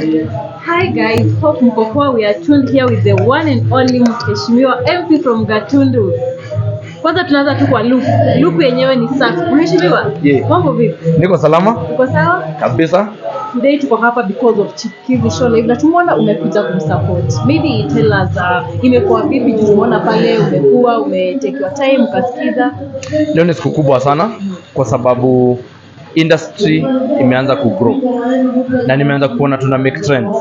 Hi guys, hope mko poa. We are tuned here with the one and only Mheshimiwa MP from Gatundu. Kwanza tunaanza tu kwa Luku yenyewe ni safi. Mheshimiwa, mambo vipi? Niko salama. Uko sawa? Kabisa. Today tuko hapa because of Chipukezeyshow live na tumeona umekuja kumsupport. Maybe tell us imekuwa vipi? Tumeona pale umekuwa take your time ukasikiza. Leo ni siku kubwa sana kwa sababu industry imeanza kugrow na nimeanza kuona tuna make trends.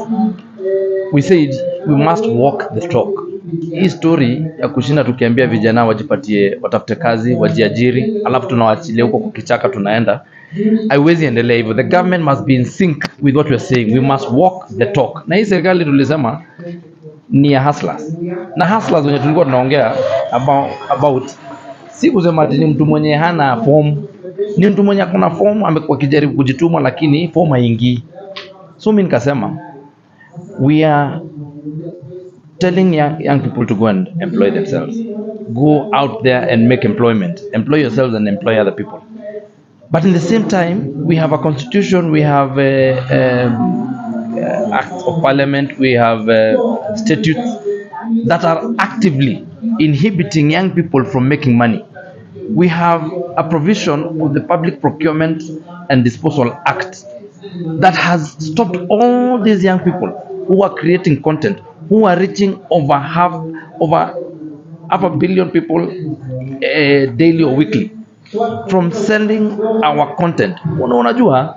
We said we must walk the talk. Hii story ya kushinda tukiambia vijana wajipatie, watafute kazi, wajiajiri, alafu tunawaachilia huko kwa kichaka tunaenda, haiwezi endelea hivyo. The government must be in sync with what we are saying. We must walk the talk. Na hii serikali tulisema ni ya hustlers. Na hustlers wenye tulikuwa tunaongea about si kusema ati ni mtu mwenye hana form, ni mtu mwenye akona form amekuwa kijaribu kujituma lakini form haingii. So mimi nikasema we are telling young people to go and employ themselves. Go out there and make employment. Employ yourselves and employ other people. But in the same time, we have a constitution, we have acts of parliament, we have statutes that are actively inhibiting young people from making money. We have a provision of the Public Procurement and Disposal Act that has stopped all these young people who are creating content, who are reaching over half a billion people daily or weekly, from selling our content. Unajua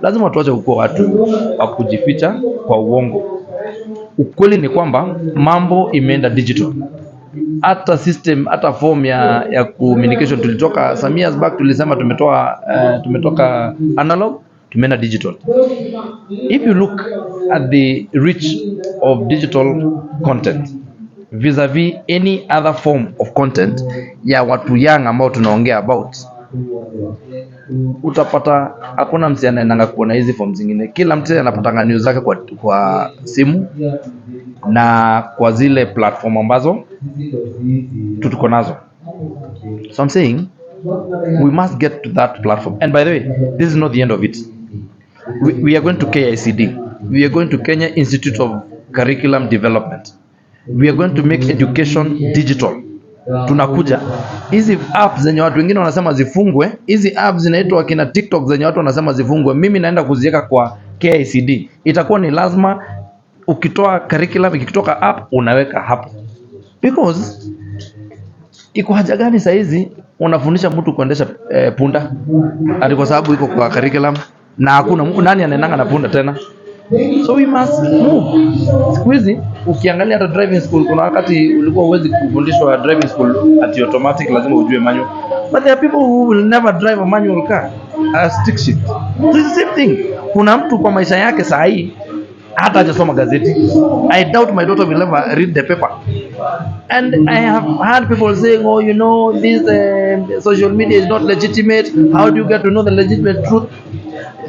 lazima tuache kukua watu wa kujificha kwa uongo. Ukweli ni kwamba mambo imeenda digital. Hata system, hata form ya communication tulitoka some years back tulisema tumetoka analog tumeenda digital. If you look at the reach of digital content vis-a-vis any other form of content ya watu young ambao tunaongea about, utapata hakuna mtu anaenda kuona hizi form zingine. Kila mtu anapata news zake kwa simu na kwa zile platform ambazo tuko nazo. So I'm saying we must get to that platform. And by the way, this is not the end of it. We are going to KICD. We are going to Kenya Institute of Curriculum Development. We are going to make education digital. Tunakuja hizi apps zenye watu wengine wanasema zifungwe, hizi apps zinaitwa kina TikTok zenye watu wanasema zifungwe, mimi naenda kuziweka kwa KICD. Itakuwa ni lazima ukitoa curriculum, ikitoka app unaweka hapo. Because iko haja gani saa hizi unafundisha mtu kuendesha punda ati kwa sababu iko kwa curriculum na hakuna nani anaendanga na punda tena? So we must move. Siku hizi ukiangalia hata driving school, kuna wakati ulikuwa uwezi kufundishwa driving school ati automatic, lazima ujue manual. But there are people who will never drive a manual car, a stick shift. It's the same thing. Kuna mtu kwa maisha yake saa hii hata hajasoma gazeti. I doubt my daughter will ever read the paper. And I have heard people saying, oh, you know, this social media is not legitimate. How do you get to know the legitimate truth?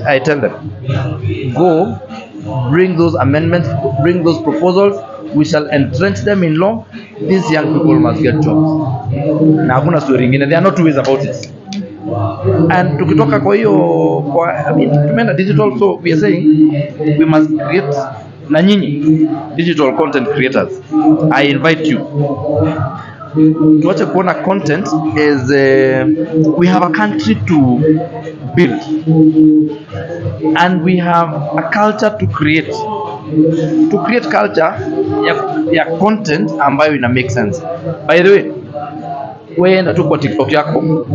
I tell them, go, bring those amendments, bring those proposals. We shall entrench them in law. These young people must get jobs. Na hakuna story nyingine. There are no two ways about it. And tukitoka kwa hiyo tumeenda digital, so we are saying we must create, na nyinyi digital content creators, I invite you tuache kuona content as we have a country to build and we have a culture to create. To create culture ya content ambayo ina make sense. By the way, wewe enda tu kwa TikTok yako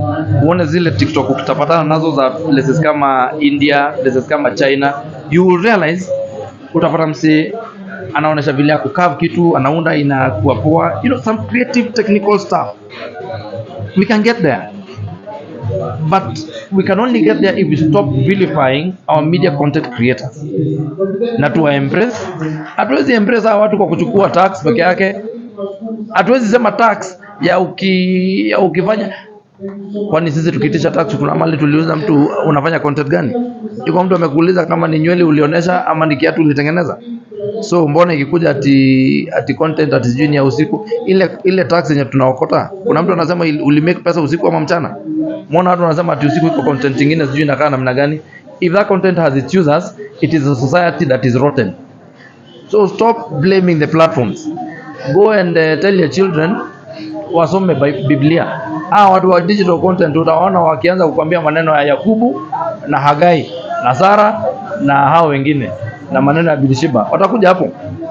uone zile TikTok ukitapatana nazo za places kama India, places kama China, you will realize utapata mse anaonesha vile ya kukava kitu, anaunda inakuwa poa, you know, some creative technical stuff. We can get there, but we can only get there if we stop vilifying our media content creators. Na tuwa embrace. Hatuwezi embrace hawa watu kwa kuchukua tax peke yake. Hatuwezi sema tax ya ukifanya, kwani sisi tukitisha tax kuna mali tuliuza mtu unafanya content gani? Iko mtu amekuuliza kama ni nywele ulionesha ama ni kiatu ulitengeneza? So mbona ikikuja ati content ati sijui ya usiku, ile tax yenye tunaokota, kuna mtu anasema ulimake pesa usiku ama mchana? Mbona watu wanasema ati usiku iko content nyingine sijui inakaa namna gani? if that content has its users, it is a society that is rotten. So stop blaming the platforms. Go and tell your children wasome Biblia. Watu wa digital content utaona wakianza kukwambia maneno ya Yakubu na Hagai na Sara na hao wengine na maneno ya Bilishiba. Watakuja hapo.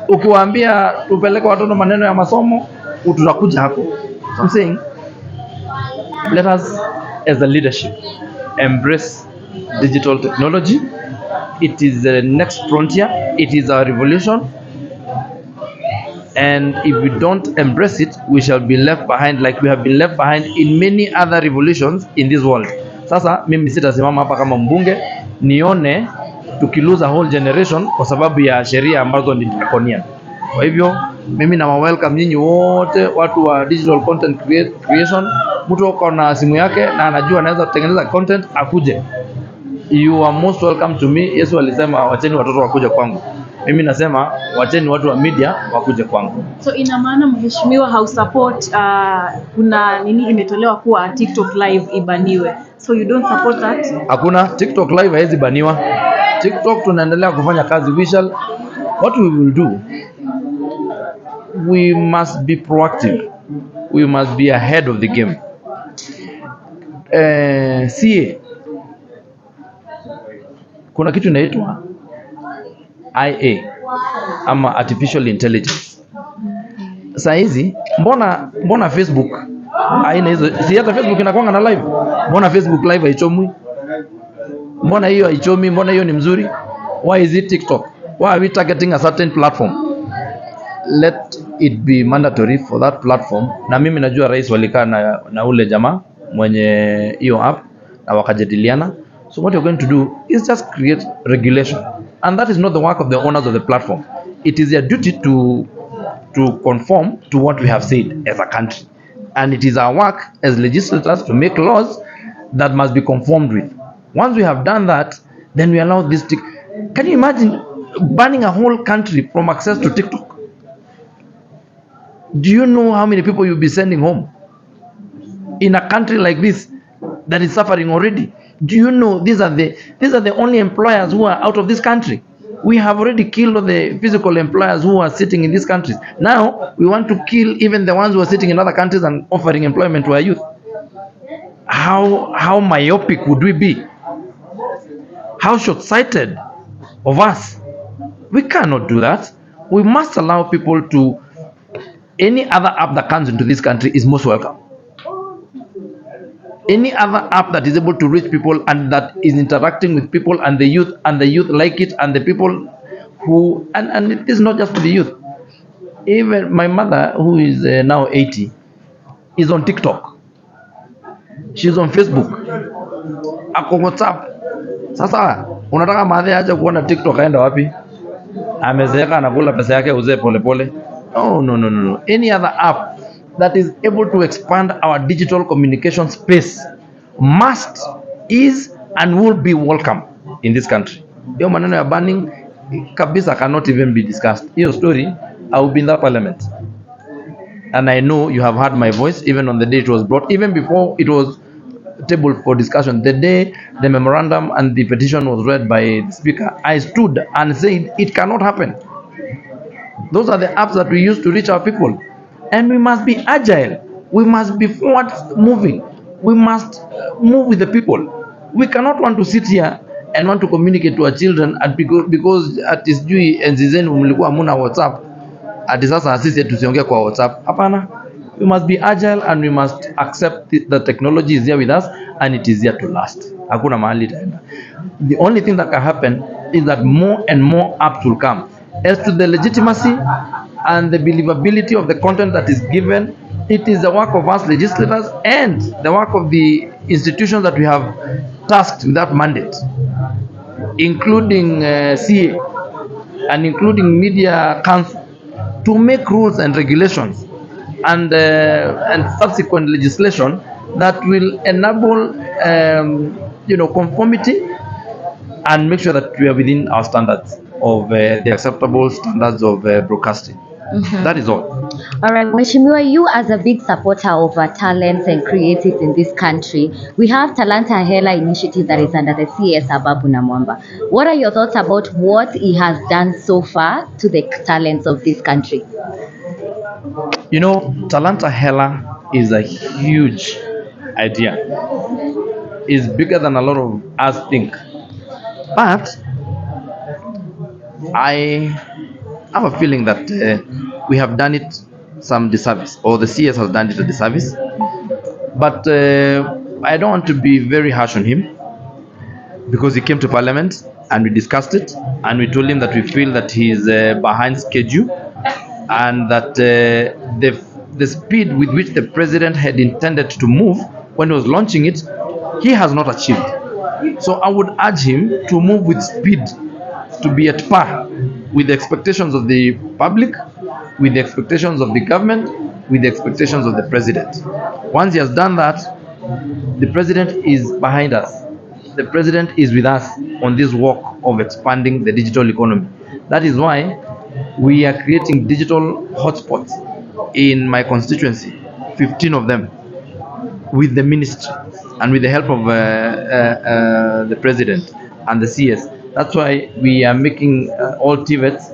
Ukiwaambia tupeleke watoto maneno ya masomo, tutakuja hapo. So I'm saying, let us as a leadership embrace digital technology. It is the next frontier. It is our revolution. And if we don't embrace it, we shall be left behind like we have been left behind in many other revolutions in this world. Sasa mimi sitasimama hapa kama mbunge nione tukilose a whole generation kwa sababu ya sheria ambazo ni draconian. Kwa hivyo mimi na welcome nyinyi wote watu wa digital content creation. Mtu uko na simu yake na anajua anaweza kutengeneza content, akuje. You are most welcome to me. Yesu alisema wacheni watoto wakuje kwangu. Mimi nasema wacheni watu wa media wakuje kwangu. So ina maana mheshimiwa hausupport kuna nini imetolewa kuwa TikTok live ibaniwe. So you don't support that? Hakuna, TikTok live haizi baniwa. TikTok tunaendelea kufanya kazi. What we will do, we must be proactive. We must be ahead of the game. CA, kuna kitu inaitwa IA ama artificial intelligence. Sasa hizi mbona Facebook haina hizo? Si hata Facebook inakuanga na live. Mbona Facebook live haichomwi? Mbona hiyo haichomi? Mbona hiyo ni mzuri? Why is it TikTok? Why are we targeting a certain platform? Let it be mandatory for that platform. Na mimi najua rais walikaa na ule jamaa mwenye hiyo app na wakajadiliana. So what you're going to do is just create regulation. And that is not the work of the owners of the platform. It is their duty to conform to what we have said as a country. And it is our work as legislators to make laws that must be conformed with. Once we have done that, then we allow this. Can you imagine banning a whole country from access to TikTok? Do you know how many people you'll be sending home? In a country like this that is suffering already. Do you know these are the only employers who are out of this country? We have already killed all the physical employers who are sitting in these countries. Now we want to kill even the ones who are sitting in other countries and offering employment to our youth. How myopic would we be? How short-sighted of us? We cannot do that. We must allow people to. Any other app that comes into this country is most welcome. Any other app that is able to reach people and that is interacting with people and the youth like it, and the people who and it is not just for the youth. Even my mother, who is now 80, is on TikTok. She's on Facebook. Ako WhatsApp. Sasa unataka madhe aje kuona TikTok aenda wapi? Amezeeka anakula pesa yake uzee pole pole. No. Any other app that is able to expand our digital communication space must, is and will be welcome in this country. Hiyo maneno ya banning kabisa cannot even be discussed. Hiyo story, I will be in that parliament. And I know you have heard my voice even on the day it was brought, even before it was tabled for discussion. The day the memorandum and the petition was read by the speaker, I stood and said it cannot happen. Those are the apps that we use to reach our people. And we must be agile. We must be forward moving. We must move with the people. We cannot want to sit here and want to communicate to our children and because at is sijui enzi zenu mlikuwa hamna WhatsApp. Ati sasa sisi tusiongee kwa WhatsApp. Hapana. We must be agile and we must accept the technology is here with us and it is here to last. Hakuna mahali itaenda. The only thing that can happen is that more and more apps will come. As to the legitimacy and the believability of the content that is given, it is the work of us legislators and the work of the institutions that we have tasked with that mandate, including CA and including Media Council, to make rules and regulations and subsequent legislation that will enable conformity and make sure that we are within our standards of the acceptable standards of broadcasting. That is all. All right, Mheshimiwa, you as a big supporter of talents and creatives in this country, we have Talanta Hela initiative that is under the CS Ababu Namwamba. What are your thoughts about what he has done so far to the talents of this country? You know, Talanta Hela is a huge idea. It's bigger than a lot of us think. But I have a feeling that we have done it some disservice, or the CS has done it a disservice. But I don't want to be very harsh on him, because he came to Parliament and we discussed it, and we told him that we feel that he is behind schedule, and that the speed with which the president had intended to move when he was launching it, he has not achieved. So I would urge him to move with speed, to be at par with the expectations of the public, with the expectations of the government, with the expectations of the president. Once he has done that, the president is behind us. The president is with us on this work of expanding the digital economy. That is why we are creating digital hotspots in my constituency, 15 of them, with the ministry and with the help of the president and the CS. That's why we are making all TVETs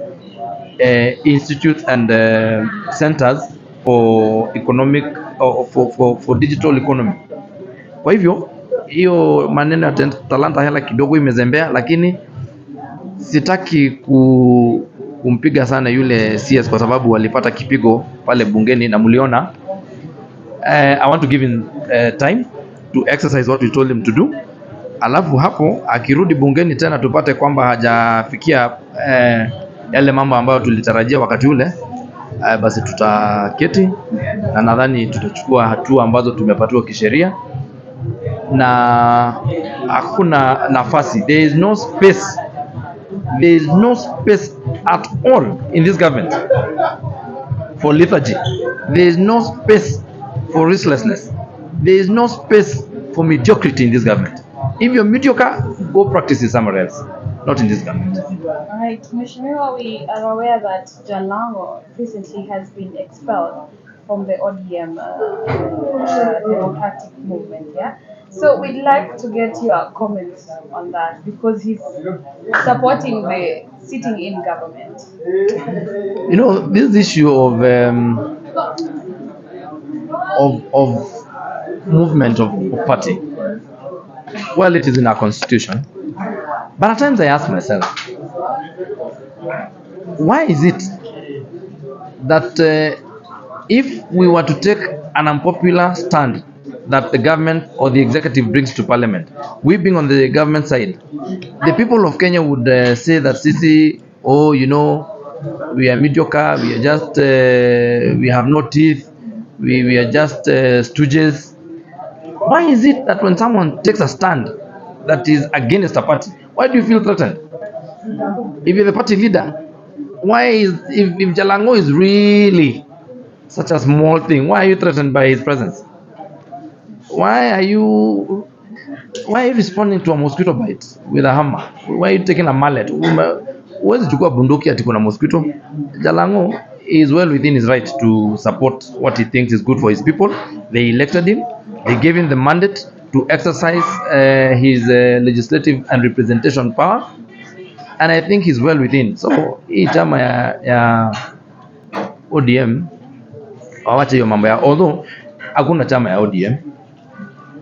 institutes and centers for economic for digital economy. Kwa hivyo hiyo maneno ya Talanta Hela kidogo imezembea, lakini sitaki kumpiga sana yule CS kwa sababu walipata kipigo pale bungeni na mliona. I want to give him time to exercise what we told him to do, alafu hapo akirudi bungeni tena tupate kwamba hajafikia yale mambo ambayo tulitarajia wakati ule, basi tutaketi na nadhani tutachukua hatua ambazo tumepatiwa kisheria, na hakuna nafasi, there is no space at all in this government for lethargy. There is no space for restlessness. There is no space for mediocrity in this government. If you're mediocre, go practice it somewhere else, not in this government. All right, Mheshimiwa, we are aware that Jalango recently has been expelled from the ODM democratic movement, yeah? So we'd like to get your comments on that, because he's supporting the sitting in government. You know, this issue of movement of party, well, it is in our constitution, but at times I ask myself, why is it that if we were to take an unpopular stand that the government or the executive brings to Parliament, we being on the government side, the people of Kenya would say that Sisi, oh, you know, we are mediocre, we are just we have no teeth, we are just stooges. Why is it that when someone takes a stand that is against a party, why do you feel threatened? If you're the party leader, why is, if Jalango is really such a small thing, why are you threatened by his presence? Why are you responding to a mosquito bite with a hammer? Why are you taking a mallet? Huwezi chukua bunduki ati kuna mosquito. Jalango is well within his right to support what he thinks is good for his people. They elected him. They gave him the mandate to exercise his legislative and representation power, and I think he's well within. So hii chama ya ODM wawache hiyo mambo ya, although hakuna chama ya ODM,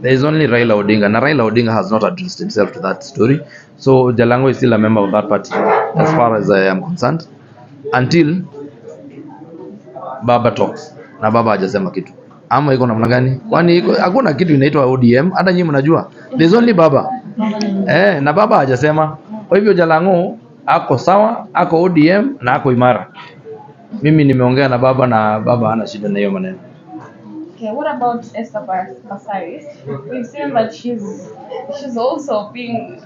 there is only Raila Odinga, na Raila Odinga has not addressed himself to that story. So Jalango is still a member of that party as far as I am concerned, until Baba talks, na Baba hajasema kitu. Ama iko namna gani? Kwani hakuna kitu inaitwa ODM, hata nyinyi mnajua. There is only Baba. Na Baba hajasema. Kwa hivyo Jalango ako sawa, ako ODM na ako imara. Mimi nimeongea na Baba na Baba hana shida na hiyo maneno. Okay, what about Esther Basaris? We've seen that she's also being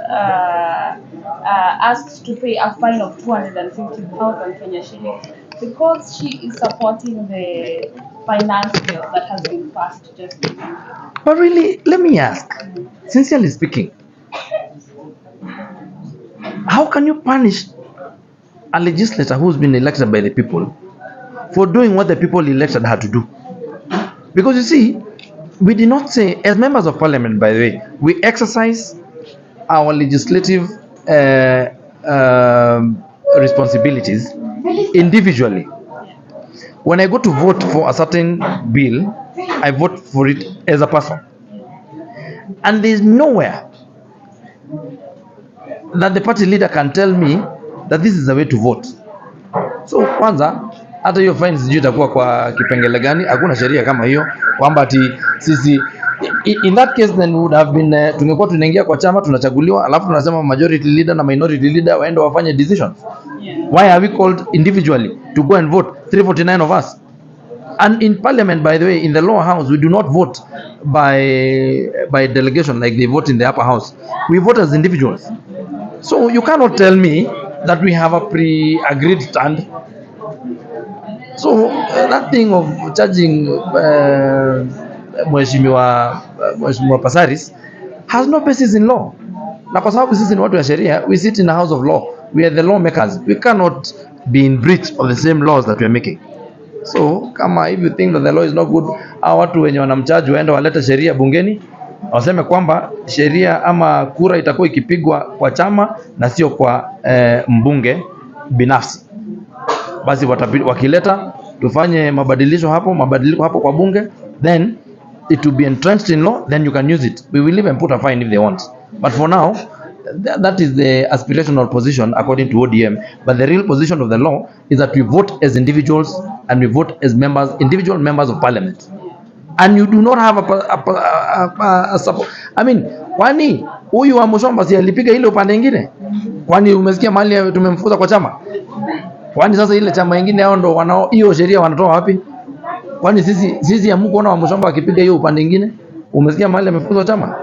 asked to pay a fine of 250,000 Kenya shillings because she is supporting the finance bill that has been passed just recently. But really, let me ask, sincerely speaking, how can you punish a legislator who's been elected by the people for doing what the people elected her to do. Because you see, we did not say, as members of parliament, by the way, we exercise our legislative responsibilities individually. When I go to vote for a certain bill, I vote for it as a person. And there is nowhere that the party leader can tell me that this is the way to vote. So kwanza, hata hiyo fine sijui itakuwa kwa kipengele gani. Hakuna sheria kama hiyo kwamba ati sisi in that case then would have been tungekuwa tunaingia kwa chama tunachaguliwa, alafu tunasema majority leader na minority leader waende wafanye decisions. Why are we called individually to go and vote, 349 of us? And in parliament, by the way, in the lower house, we do not vote by delegation like they vote in the upper house. We vote as individuals. So you cannot tell me that we have a pre-agreed stand. So that thing of charging Mheshimiwa Pasaris has no basis in law. Na kwa sababu sisi ni watu wa sheria, we sit in the house of law. We are the lawmakers. We cannot be in breach of the same laws that we are making. So kama if you think that the law is not good, hao watu wenye wanamcharge waende walete sheria bungeni waseme kwamba sheria ama kura itakuwa ikipigwa kwa chama na sio kwa mbunge binafsi. Basi wakileta tufanye mabadiliko hapo kwa bunge, then it will be entrenched in law, then you can use it. We will even put a fine if they want. But for now, that is the aspirational position according to ODM. But the real position of the law is that we vote as individuals and we vote as members, individual members of parliament. And you do not have a support. I mean, kwani huyu wa Mushomba si alipiga ile upande nyingine? Kwani umesikia mahali tumemfukuza kwa chama? Kwani sasa ile chama nyingine hao ndo wanao hiyo sheria wanatoa wapi? Kwani sisi hamkuona wa Mushomba akipiga hiyo upande nyingine? Umesikia mahali amefukuzwa chama?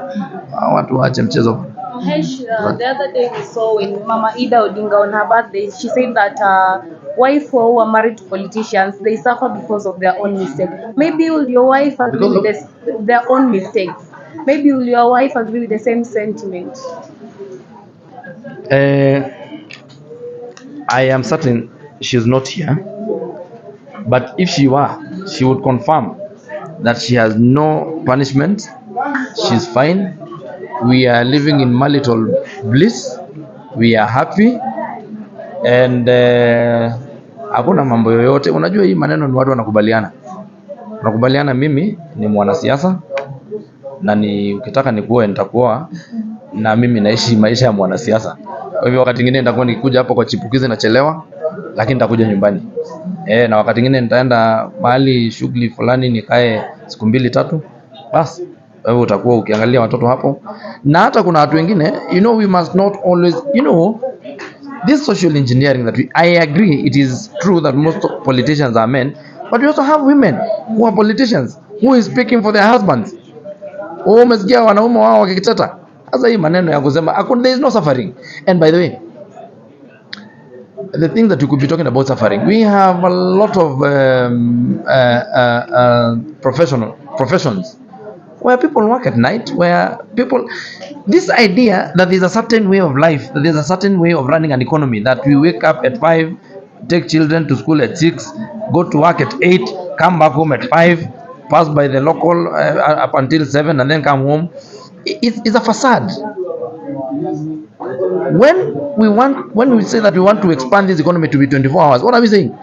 Watu waache mchezo. The other day we saw when Mama Ida Odinga on her birthday, she said that wife who are married to politicians, they suffer because of their own mistakes. Maybe will your wife agree with their own mistakes? Maybe will your wife agree with the same sentiment? I am certain she's not here. But if she were, she would confirm that she has no punishment. She's fine. We are living in marital bliss. We are happy. And hakuna mambo yoyote. Unajua hii maneno ni watu wanakubaliana. Wanakubaliana mimi ni mwanasiasa na ukitaka nikuoe nitakuoa, na mimi naishi maisha ya mwanasiasa. Kwa hivyo wakati mwingine nitakuwa nikikuja hapo kwa Chipukize nachelewa, lakini nitakuja nyumbani. Na wakati mwingine nitaenda mahali shughuli fulani nikae siku 2-3. Basi wewe utakuwa ukiangalia watoto hapo. Na hata kuna watu wengine, we must not always, this social engineering that I agree, it is true that most politicians are men, but we also have women who are politicians who is speaking for their husbands. Umesikia wanaume wao wakikiteta. Sasa hii maneno ya kusema there is no suffering. And by the way, the thing that we could be talking about suffering, we have a lot of professions where people work at night, where people, this idea that there's a certain way of life, that there's a certain way of running an economy, that we wake up at 5, take children to school at 6, go to work at 8, come back home at 5, pass by the local up until 7, and then come home. It's a facade. When we say that we want to expand this economy to be 24 hours, what are we saying?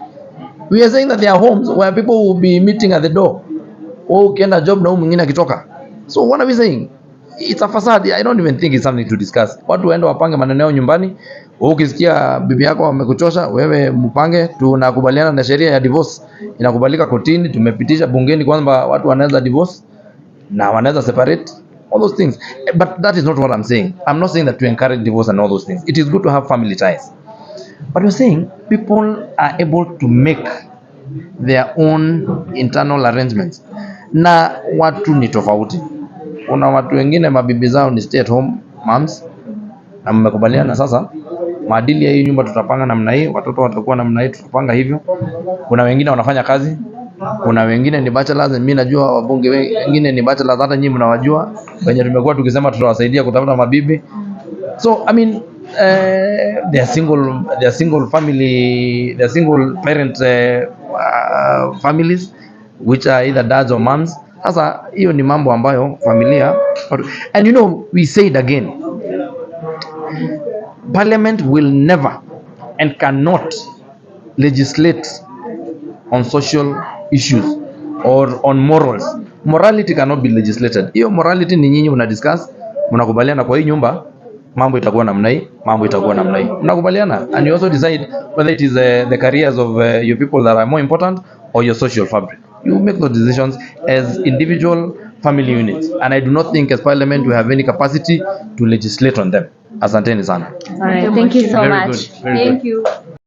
We are saying that there are homes where people will be meeting at the door. Ukienda job na mwingine akitoka. So what are we saying? It's a facade. I don't even think it's something to discuss. Watu waende wapange maneno yao nyumbani. Ukisikia bibi yako amekuchosha, wewe mpange. Tunakubaliana na sheria ya divorce. Inakubalika kotini, tumepitisha bungeni kwamba watu wanaweza divorce na wanaweza separate. All those things. But that is not what I'm saying. I'm not saying that to encourage divorce and all those things. It is good to have family ties. But we're saying people are able to make their own internal arrangements. Na watu ni tofauti. Kuna watu wengine mabibi zao ni stay at home moms, na mmekubaliana sasa maadili ya hii nyumba tutapanga namna hii, watoto watakuwa namna hii, tutapanga hivyo. Kuna wengine wanafanya kazi, kuna wengine ni bachelors. Mimi najua wabunge wengine ni bachelors, hata nyinyi mnawajua wenye tumekuwa tukisema tutawasaidia kutafuta mabibi. So I mean they are single family, they are single parent families which are either dads or moms. Sasa hiyo ni mambo ambayo familia, and you know, we say it again, parliament will never and cannot legislate on social issues or on morals. Morality cannot be legislated. Hiyo morality ni nyinyi mna discuss, mnakubaliana kwa hii nyumba mambo itakuwa namna hii, mambo itakuwa namna hii, mnakubaliana, and you also decide whether it is the careers of your people that are more important or your social fabric. You make those decisions as individual family units, and I do not think as parliament we have any capacity to legislate on them. Asanteni sana. All right, thank you so Very much. good. Very good. Thank you.